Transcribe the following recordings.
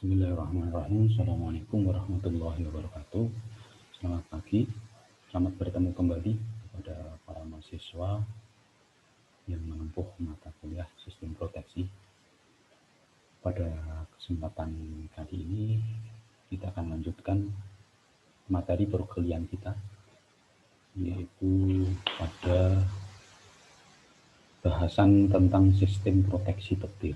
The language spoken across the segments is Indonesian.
Bismillahirrahmanirrahim. Assalamualaikum warahmatullahi wabarakatuh. Selamat pagi, selamat bertemu kembali kepada para mahasiswa yang menempuh mata kuliah sistem proteksi. Pada kesempatan kali ini kita akan lanjutkan materi perkuliahan kita, yaitu pada bahasan tentang sistem proteksi petir.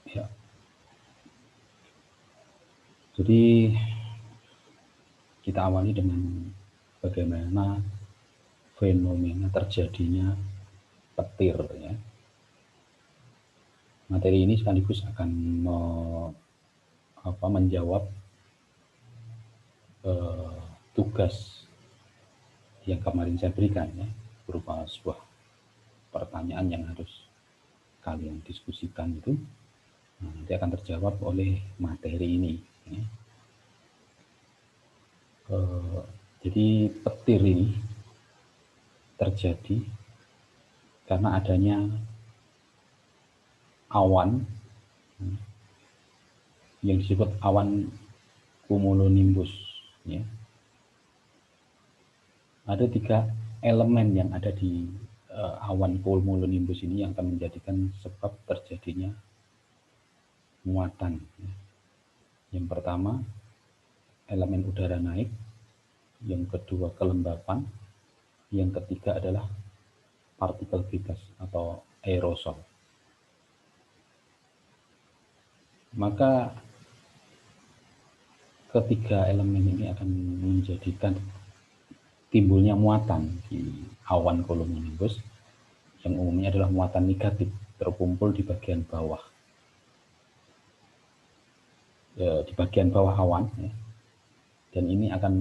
Ya. Jadi kita awali dengan bagaimana fenomena terjadinya petir, ya. Materi ini sekaligus akan menjawab tugas yang kemarin saya berikan, ya, berupa sebuah pertanyaan yang harus kalian diskusikan itu. Nanti akan terjawab oleh materi ini, ya. Jadi petir ini terjadi karena adanya awan yang disebut awan cumulonimbus, ya. Ada 3 elemen yang ada di awan cumulonimbus ini yang akan menjadikan sebab terjadinya muatan, ya. Yang pertama, elemen udara naik. Yang kedua, kelembapan. Yang ketiga adalah partikel bebas atau aerosol. Maka ketiga elemen ini akan menjadikan timbulnya muatan di awan cumulonimbus yang umumnya adalah muatan negatif terkumpul di bagian bawah, di bagian bawah awan, ya. Dan ini akan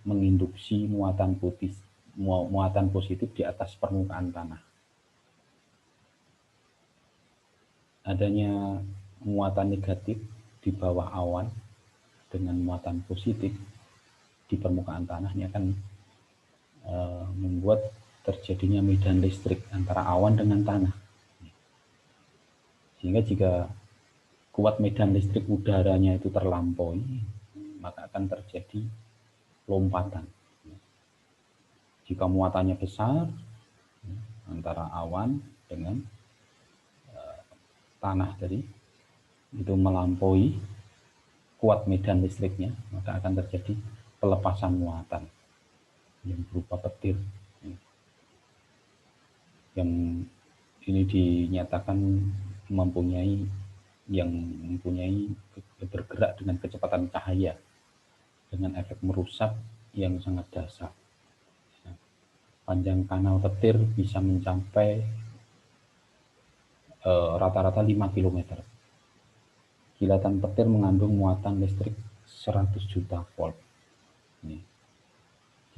menginduksi muatan positif di atas permukaan tanah. Adanya muatan negatif di bawah awan dengan muatan positif di permukaan tanah ini akan membuat terjadinya medan listrik antara awan dengan tanah. Sehingga jika kuat medan listrik udaranya itu terlampaui, maka akan terjadi lompatan. Jika muatannya besar antara awan dengan tanah tadi itu melampaui kuat medan listriknya, maka akan terjadi pelepasan muatan yang berupa petir, yang ini dinyatakan mempunyai bergerak dengan kecepatan cahaya dengan efek merusak yang sangat dahsyat. Panjang kanal petir bisa mencapai rata-rata 5 km. Kilatan petir mengandung muatan listrik 100 juta volt.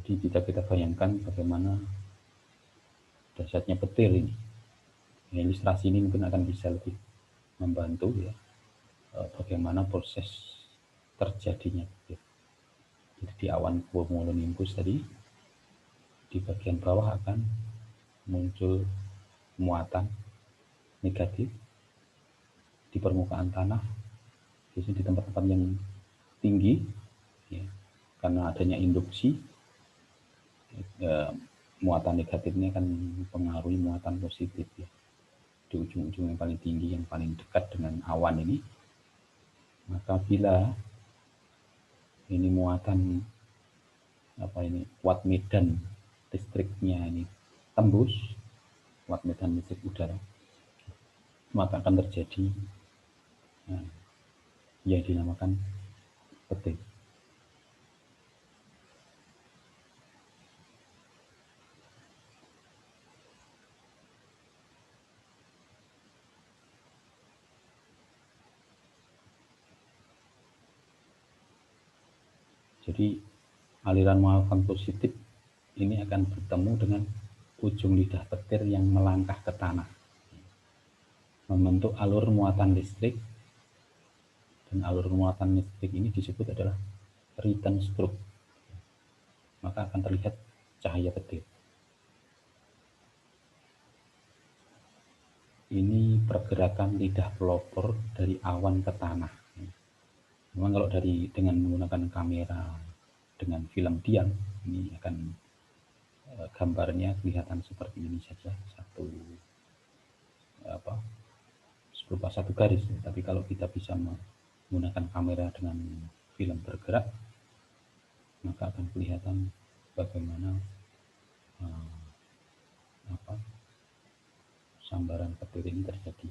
Jadi bisa kita bayangkan bagaimana dahsyatnya petir ini. Ilustrasi ini mungkin akan bisa lebih membantu, ya, bagaimana proses terjadinya petir. Jadi di awan cumulonimbus tadi, di bagian bawah akan muncul muatan negatif di permukaan tanah, biasanya di tempat-tempat yang tinggi, ya, karena adanya induksi, muatan negatifnya akan mempengaruhi muatan positif, ya, di ujung-ujung yang paling tinggi, yang paling dekat dengan awan ini. Maka bila ini muatan kuat medan listriknya ini tembus kuat medan listrik udara, maka akan terjadi yang dinamakan petir. Jadi aliran muatan positif ini akan bertemu dengan ujung lidah petir yang melangkah ke tanah, membentuk alur muatan listrik, dan alur muatan listrik ini disebut adalah return stroke, maka akan terlihat cahaya petir. Ini pergerakan lidah pelopor dari awan ke tanah. Memang kalau dengan menggunakan kamera dengan film diam, ini akan gambarnya kelihatan seperti ini saja, berupa satu garis. Tapi kalau kita bisa menggunakan kamera dengan film bergerak, maka akan kelihatan bagaimana sambaran petir ini terjadi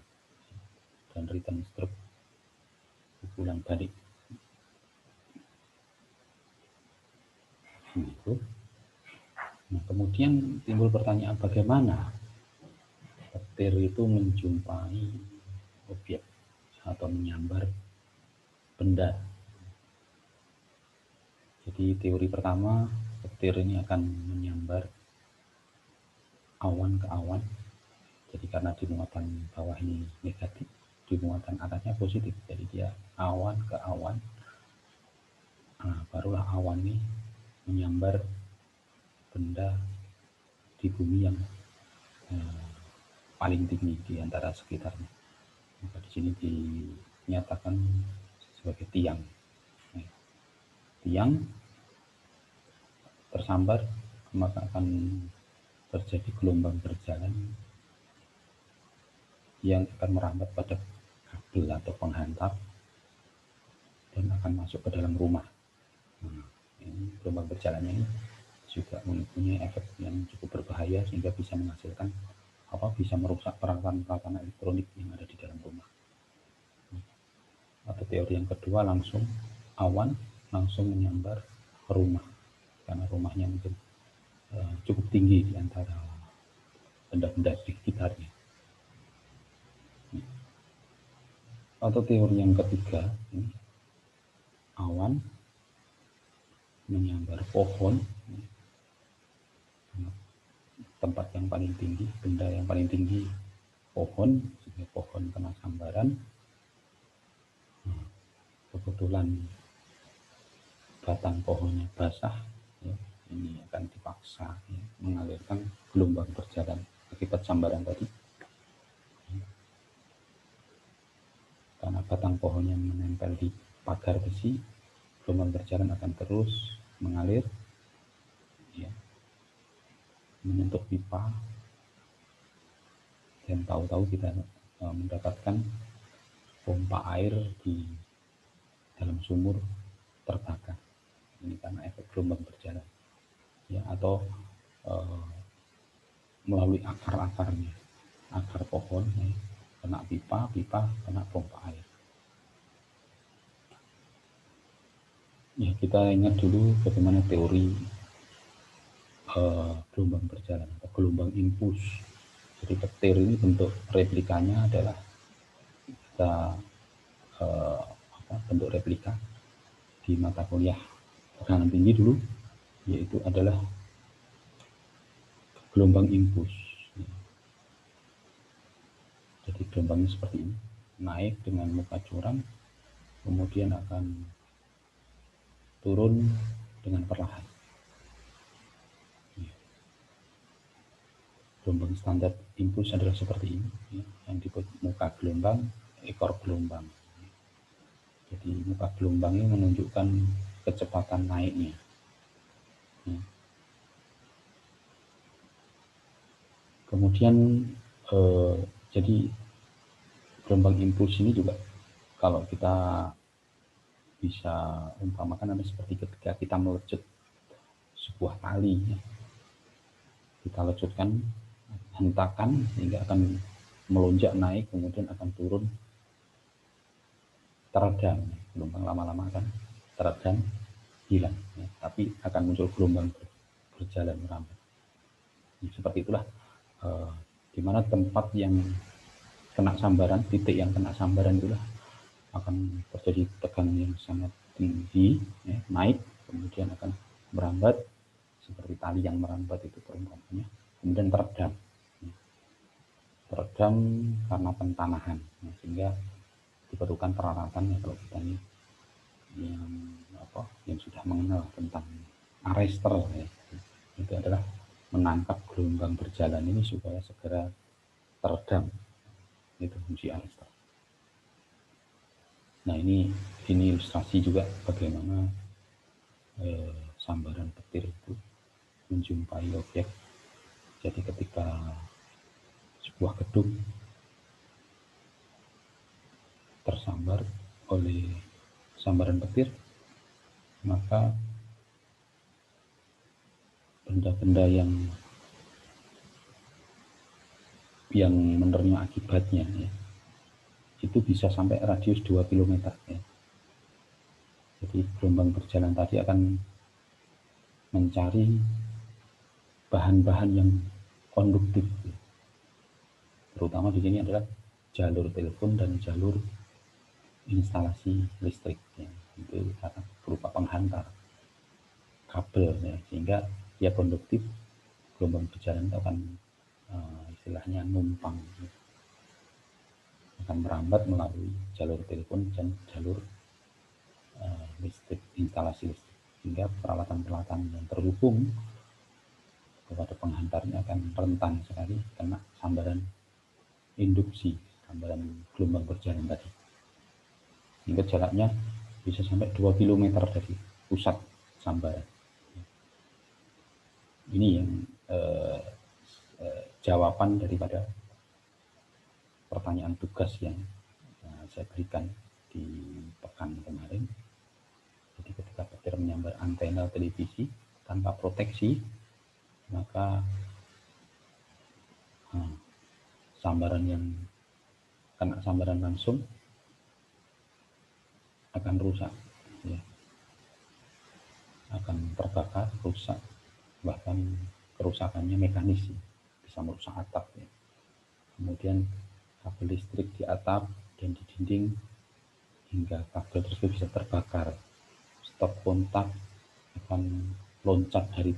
dan return stroke, pukulan balik. Gitu. Nah, kemudian timbul pertanyaan, bagaimana petir itu menjumpai objek atau menyambar benda. Jadi teori pertama, petir ini akan menyambar awan ke awan. Jadi karena di muatan bawah ini negatif, di muatan atasnya positif, jadi dia awan ke awan. Nah, barulah awan ini menyambar benda di bumi yang paling tinggi di antara sekitarnya. Maka di sini dinyatakan sebagai tiang. Tiang tersambar, maka akan terjadi gelombang berjalan yang akan merambat pada kabel atau penghantar dan akan masuk ke dalam rumah. Ini gelombang berjalannya ini juga mempunyai efek yang cukup berbahaya sehingga bisa menghasilkan bisa merusak peralatan-peralatan elektronik yang ada di dalam rumah. Atau teori yang kedua, langsung awan langsung menyambar ke rumah karena rumahnya mungkin cukup tinggi di antara benda-benda di sekitarnya. Atau teori yang ketiga, awan menyambar pohon, tempat yang paling tinggi, benda yang paling tinggi pohon, sehingga pohon kena sambaran. Kebetulan batang pohonnya basah, ini akan dipaksa mengalirkan gelombang berjalan akibat sambaran tadi. Karena batang pohonnya menempel di pagar besi, gelombang berjalan akan terus mengalir, menyentuh pipa, dan tahu-tahu kita mendapatkan pompa air di dalam sumur terbakar. Ini karena efek gelombang berjalan, atau melalui akar-akarnya, akar pohon kena pipa kena pompa air. Kita ingat dulu bagaimana teori gelombang berjalan atau gelombang impuls. Jadi petir ini bentuk replikanya adalah kita bentuk replika di mata kuliah tekanan tinggi dulu, yaitu adalah gelombang impuls. Jadi gelombangnya seperti ini, naik dengan muka curam, kemudian akan turun dengan perlahan. Gelombang standar impuls adalah seperti ini, yang disebut muka gelombang, ekor gelombang. Jadi muka gelombang ini menunjukkan kecepatan naiknya. Kemudian jadi gelombang impuls ini juga kalau kita bisa umpamakan ada seperti ketika kita melecut sebuah tali, kita lecutkan, hentakan sehingga akan melonjak naik, kemudian akan turun, teredam, gelombang lama-lama akan teredam, hilang, tapi akan muncul gelombang berjalan merambat. Seperti itulah di mana tempat yang kena sambaran, titik yang kena sambaran itulah akan terjadi tekanan yang sangat tinggi, naik, kemudian akan merambat seperti tali yang merambat itu perumpamannya, kemudian teredam karena pentanahan, sehingga diperlukan peralatan kalau kita ini yang sudah mengenal tentang arrester ya, itu adalah menangkap gelombang berjalan ini supaya segera teredam, itu fungsi arrester. Nah ini ilustrasi juga bagaimana sambaran petir itu menjumpai objek. Jadi ketika sebuah gedung tersambar oleh sambaran petir, maka benda-benda yang menerima akibatnya ya, itu bisa sampai radius 2 km ya. Jadi gelombang berjalan tadi akan mencari bahan-bahan yang konduktif ya. Terutama di sini adalah jalur telepon dan jalur instalasi listrik ya. Itu berupa penghantar kabel ya, sehingga dia konduktif, gelombang berjalan itu akan istilahnya numpang ya, akan merambat melalui jalur telepon dan jalur listrik, instalasi listrik, sehingga peralatan-peralatan yang terhubung kepada penghantarnya akan rentan sekali kena sambaran induksi, sambaran gelombang berjalan tadi, hingga jaraknya bisa sampai 2 km dari pusat sambaran. Ini yang jawaban daripada pertanyaan tugas yang saya berikan di pekan kemarin. Jadi ketika petir menyambar antena televisi tanpa proteksi, maka sambaran yang kena sambaran langsung akan rusak ya, akan terbakar, rusak, bahkan kerusakannya mekanis ya, bisa merusak atap ya. Kemudian kabel listrik di atap dan di dinding, hingga kabel tersebut bisa terbakar, stop kontak akan loncat dari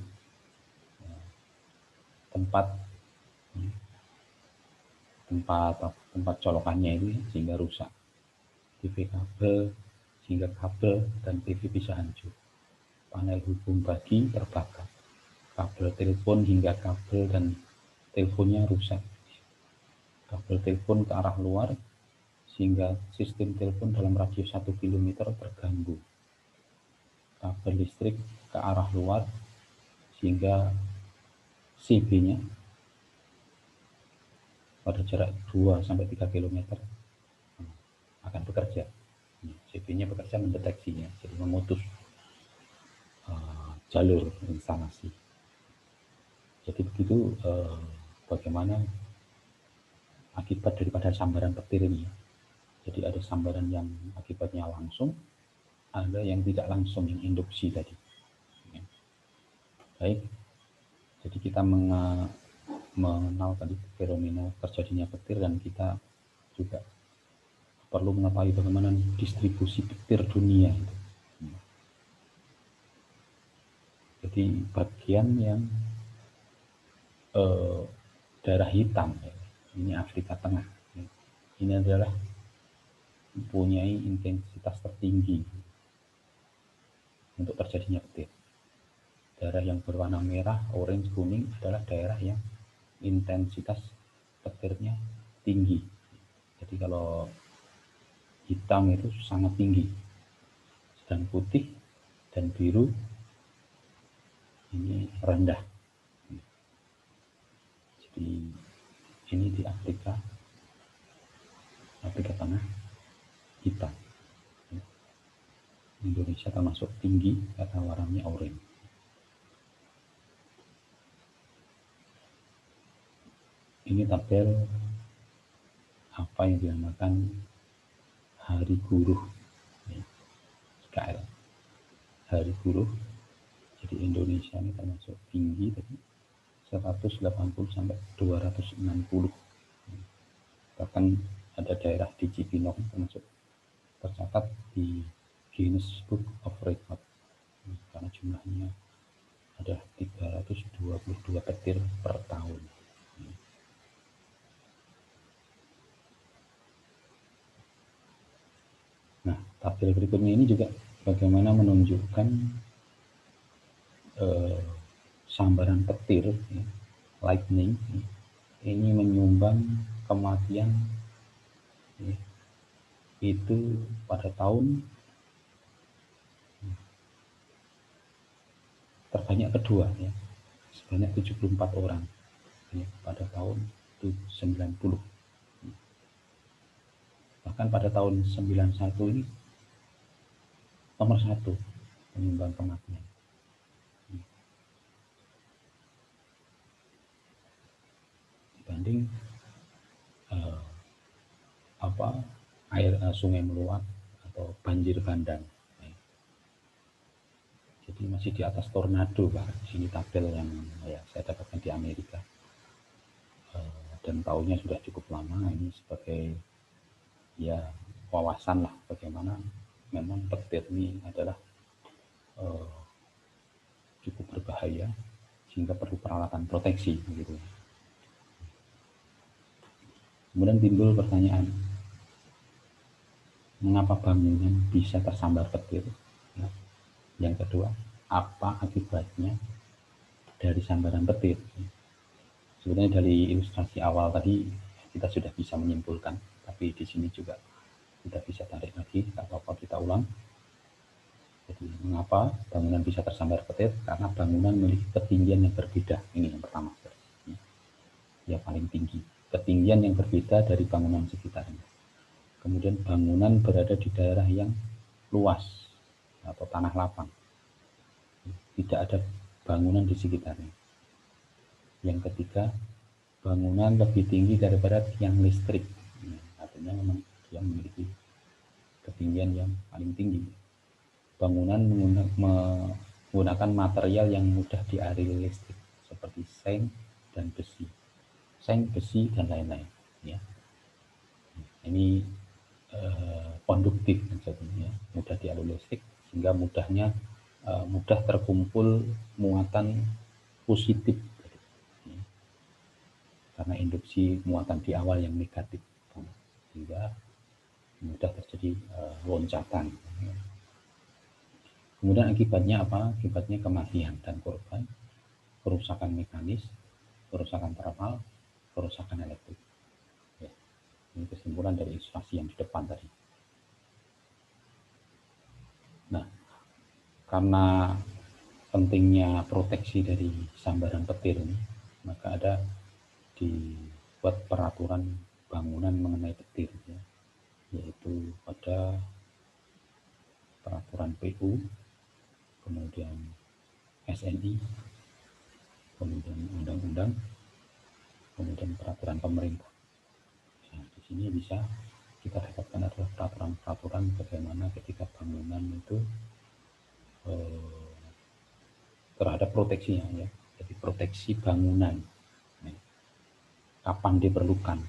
tempat colokannya itu sehingga rusak TV kabel, sehingga kabel dan TV bisa hancur, panel hubung bagi terbakar, kabel telepon hingga kabel dan teleponnya rusak, kabel telepon ke arah luar sehingga sistem telepon dalam radius 1 km terganggu, kabel listrik ke arah luar sehingga CB-nya pada jarak 2-3 km akan bekerja. CB-nya bekerja mendeteksinya, jadi memutus jalur instalasi. Jadi begitu bagaimana akibat daripada sambaran petir ini. Jadi ada sambaran yang akibatnya langsung, ada yang tidak langsung, yang induksi tadi. Baik, jadi kita mengenal tadi fenomena terjadinya petir, dan kita juga perlu mengetahui bagaimana distribusi petir dunia itu. Jadi bagian yang daerah hitam ya, ini Afrika Tengah, ini adalah mempunyai intensitas tertinggi untuk terjadinya petir. Daerah yang berwarna merah, orange, kuning adalah daerah yang intensitas petirnya tinggi. Jadi kalau hitam itu sangat tinggi, sedang putih dan biru ini rendah. Jadi ini di Afrika Tengah hitam. Indonesia termasuk tinggi karena warnanya oranye. Ini tabel apa yang dinamakan Hari Buruh IKL. Hari Buruh. Jadi Indonesia ini termasuk tinggi tadi 180 sampai 260. Bahkan ada daerah di Cibinong termasuk tercatat di Guinness Book of Record karena jumlahnya ada 322 petir per tahun. Nah, tabel berikutnya ini juga bagaimana menunjukkan sambaran petir, ya, lightning, ya, ini menyumbang kematian, ya, itu pada tahun terbanyak kedua, ya, sebanyak 74 orang, ya, pada tahun 90. Bahkan pada tahun 91 ini nomor 1 penyumbang kematian. Dibanding air sungai meluap atau banjir bandang. Jadi masih di atas tornado, Pak. Ini tabel yang ya, saya dapatkan di Amerika. Dan tahunnya sudah cukup lama. Ini sebagai ya wawasan lah bagaimana memang petir ini adalah cukup berbahaya sehingga perlu peralatan proteksi gitu. Kemudian timbul pertanyaan, mengapa bangunan bisa tersambar petir? Nah, yang kedua, apa akibatnya dari sambaran petir? Sebenarnya dari ilustrasi awal tadi kita sudah bisa menyimpulkan, tapi di sini juga kita bisa tarik lagi, tidak apa-apa kita ulang. Jadi mengapa bangunan bisa tersambar petir? Karena bangunan memiliki ketinggian yang berbeda. Ini yang pertama, yang paling tinggi. Ketinggian yang berbeda dari bangunan sekitarnya. Kemudian bangunan berada di daerah yang luas atau tanah lapang. Tidak ada bangunan di sekitarnya. Yang ketiga, bangunan lebih tinggi daripada tiang listrik. Artinya memang dia memiliki ketinggian yang paling tinggi. Bangunan menggunakan material yang mudah dialiri listrik seperti seng dan besi, dan lain-lain. Ya. Ini konduktif maksudnya, mudah dialiri listrik sehingga mudah terkumpul muatan positif, ya. Karena induksi muatan di awal yang negatif, sehingga mudah terjadi loncatan. Ya. Kemudian akibatnya apa? Akibatnya kematian dan korban, kerusakan mekanis, kerusakan terpal, kerusakan elektrik. Ya, ini kesimpulan dari ilustrasi yang di depan tadi. Nah, karena pentingnya proteksi dari sambaran petir ini, maka ada dibuat peraturan bangunan mengenai petir, ya, yaitu pada peraturan PU, kemudian SNI, kemudian undang-undang, kemudian peraturan pemerintah. Nah, di sini bisa kita dapatkan adalah peraturan-peraturan bagaimana ketika bangunan itu terhadap proteksinya, ya. Jadi proteksi bangunan, ya, kapan diperlukan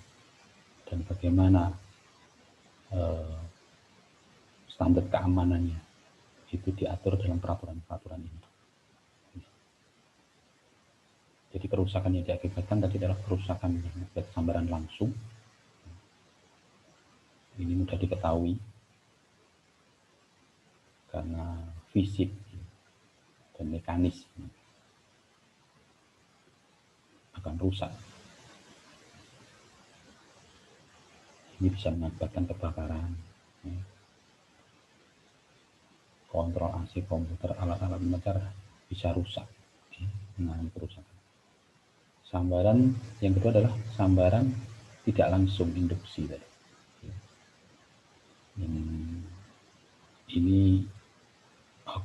dan bagaimana standar keamanannya itu diatur dalam peraturan-peraturan ini. Jadi kerusakan yang diakibatkan tadi adalah kerusakan yang akibat sambaran langsung. Ini mudah diketahui karena fisik dan mekanis akan rusak. Ini bisa mengakibatkan kebakaran, ya. Kontrol AC komputer, alat-alat mengejar bisa rusak, ya, mengalami kerusakan. Sambaran yang kedua adalah sambaran tidak langsung, induksi tadi. Ini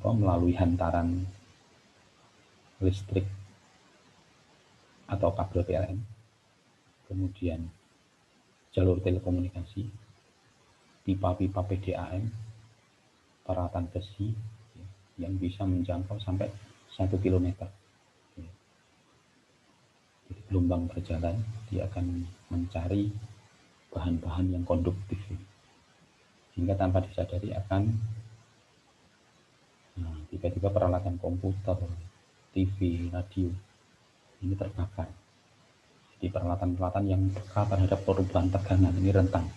melalui hantaran listrik atau kabel PLN, kemudian jalur telekomunikasi, pipa-pipa PDAM, peralatan besi, ya, yang bisa menjangkau sampai 1 km. Ya. Jadi gelombang berjalan, dia akan mencari bahan-bahan yang konduktif, ya, sehingga tanpa disadari akan tiba-tiba peralatan komputer, TV, radio ini terbakar. Jadi peralatan-peralatan yang peka terhadap perubahan tekanan ini rentan,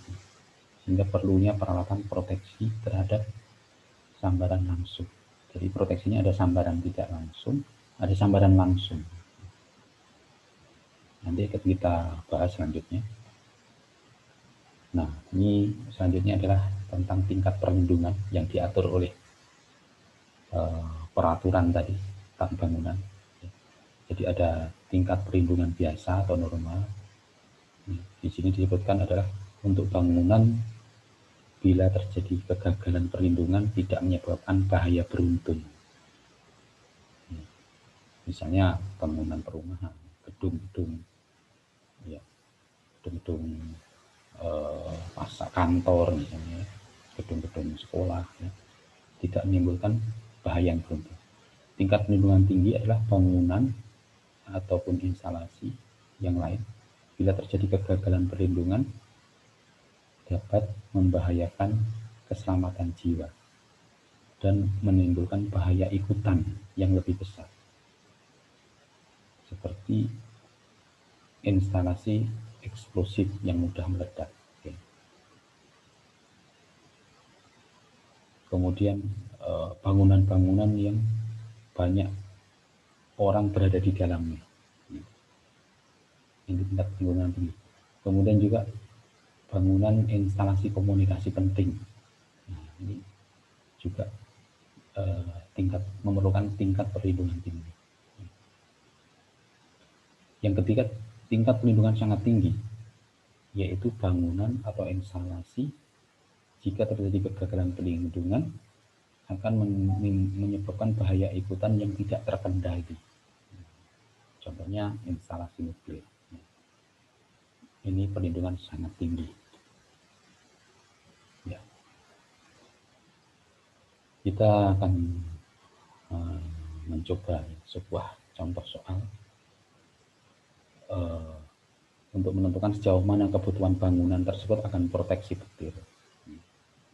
sehingga perlunya peralatan proteksi terhadap sambaran langsung. Jadi proteksinya ada sambaran tidak langsung, ada sambaran langsung. Nanti kita bahas selanjutnya. Nah, ini selanjutnya adalah tentang tingkat perlindungan yang diatur oleh peraturan tadi tentang bangunan. Jadi ada tingkat perlindungan biasa atau normal. Di sini disebutkan adalah untuk bangunan bila terjadi kegagalan perlindungan tidak menyebabkan bahaya beruntun. Misalnya bangunan perumahan, gedung-gedung, ya, gedung-gedung pasar kantor misalnya, gedung-gedung sekolah, ya, tidak menimbulkan bahaya yang beruntun. Tingkat perlindungan tinggi adalah bangunan ataupun instalasi yang lain bila terjadi kegagalan perlindungan dapat membahayakan keselamatan jiwa dan menimbulkan bahaya ikutan yang lebih besar, seperti instalasi eksplosif yang mudah meledak. Kemudian bangunan-bangunan yang banyak orang berada di dalamnya, ini tingkat perlindungan tinggi. Kemudian juga bangunan instalasi komunikasi penting, nah, ini juga memerlukan tingkat perlindungan tinggi. Yang ketiga, tingkat perlindungan sangat tinggi, yaitu bangunan atau instalasi jika terjadi kegagalan perlindungan akan menyebabkan bahaya ikutan yang tidak terkendali. Contohnya instalasi nuklir. Ini perlindungan sangat tinggi. Ya. Kita akan mencoba sebuah contoh soal untuk menentukan sejauh mana kebutuhan bangunan tersebut akan proteksi petir.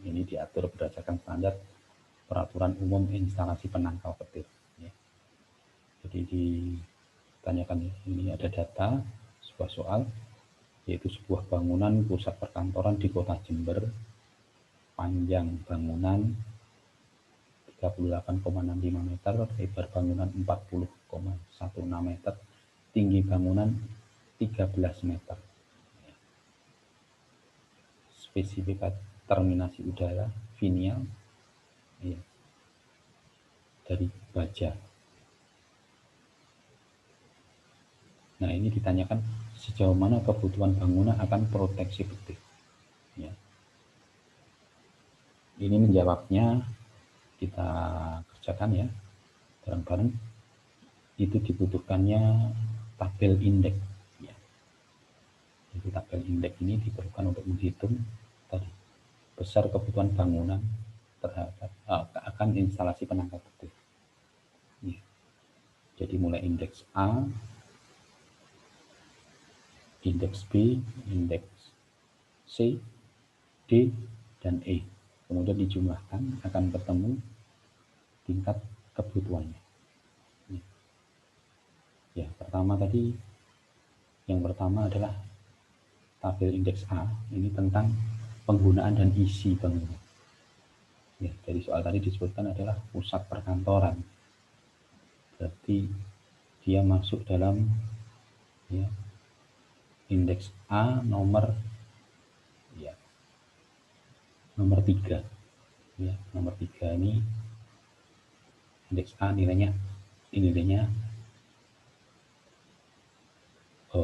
Ini diatur berdasarkan standar peraturan umum instalasi penangkal petir. Ya. Jadi ditanyakan ini ada data sebuah soal, yaitu sebuah bangunan pusat perkantoran di kota Jember, panjang bangunan 38,65 meter, lebar bangunan 40,16 meter, tinggi bangunan 13 meter. Spesifikasi terminasi udara finial, ya, dari baja. Nah, ini ditanyakan sejauh mana kebutuhan bangunan akan proteksi petir. Ya. Ini menjawabnya kita kerjakan ya bareng-bareng. Itu dibutuhkannya tabel indeks. Ya. Jadi tabel indeks ini diperlukan untuk menghitung tadi besar kebutuhan bangunan terhadap akan instalasi penangkal petir. Ya. Jadi mulai indeks A, indeks B, indeks C, D, dan E. Kemudian dijumlahkan akan ketemu tingkat kebutuhannya. Ya, yang pertama adalah tabel indeks A. Ini tentang penggunaan dan isi bangunan. Ya, dari soal tadi disebutkan adalah pusat perkantoran. Berarti dia masuk dalam ya, indeks A nomor 3. Ya, nomor 3 ini indeks A nilainya 2.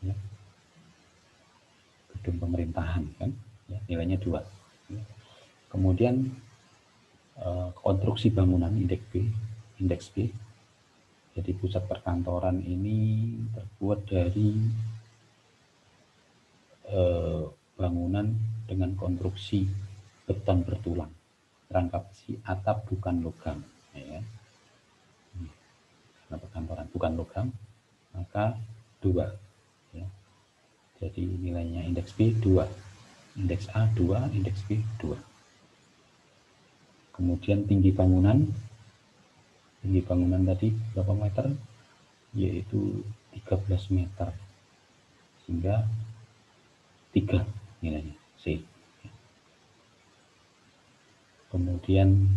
Ya. Gedung pemerintahan kan, ya, nilainya 2. Ya. Kemudian konstruksi bangunan indeks B. Jadi pusat perkantoran ini terbuat dari bangunan dengan konstruksi beton bertulang, rangka besi, atap bukan logam. Ya. Karena perkantoran bukan logam, maka 2. Ya. Jadi nilainya indeks B 2, indeks A 2, indeks B 2. Kemudian tinggi bangunan tadi berapa meter? Yaitu 13 meter, sehingga 3 nilainya C. Kemudian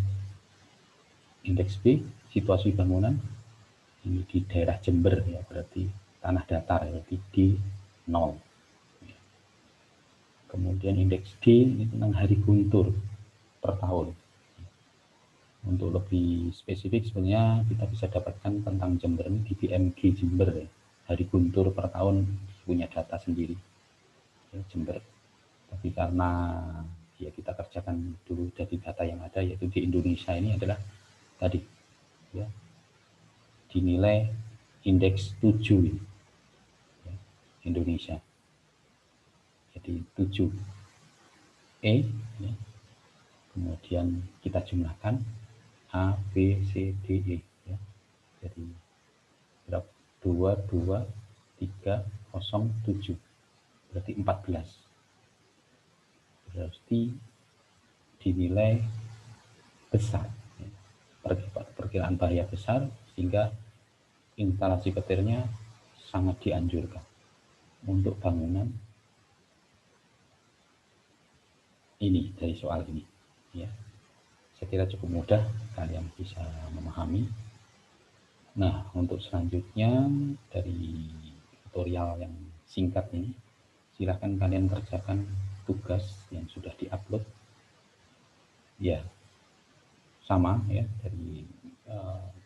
indeks B, situasi bangunan, ini di daerah Jember ya, berarti tanah datar, berarti D0. Kemudian indeks D ini tentang hari guntur per tahun. Untuk lebih spesifik sebenarnya kita bisa dapatkan tentang Jember ini di BMG Jember ya. Hari guntur per tahun punya data sendiri ya, Jember. Tapi karena ya kita kerjakan dulu dari data yang ada, yaitu di Indonesia ini adalah tadi ya, dinilai indeks 7 ini, ya, Indonesia. Jadi 7 E ya. Kemudian kita jumlahkan A, B, C, D, E ya. Jadi berapa? 2, 2, 3, 0, 7. Berarti 14. Berarti dinilai besar. Ya. Perkiraan bahaya besar sehingga instalasi petirnya sangat dianjurkan untuk bangunan ini dari soal ini. Ya. Saya kira cukup mudah kalian bisa memahami. Nah, untuk selanjutnya dari tutorial yang singkat ini, silahkan kalian kerjakan tugas yang sudah diupload. Ya, sama ya dari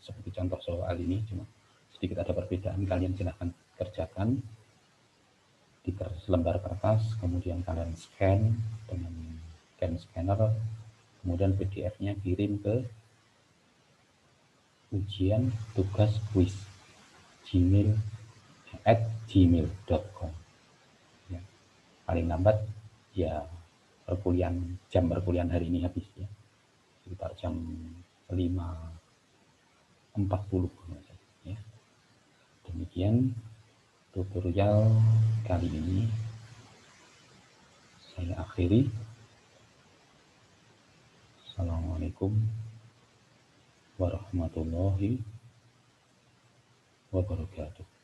seperti contoh soal ini, cuma sedikit ada perbedaan. Kalian silahkan kerjakan di selembar kertas, kemudian kalian scan dengan scanner, kemudian PDF-nya kirim ke ujian tugas kuis gmail@gmail.com ya. Paling lambat ya jam perkuliahan hari ini habis ya, sekitar jam 5.40 ya. Demikian tutorial kali ini saya akhiri. Assalamualaikum warahmatullahi wabarakatuh.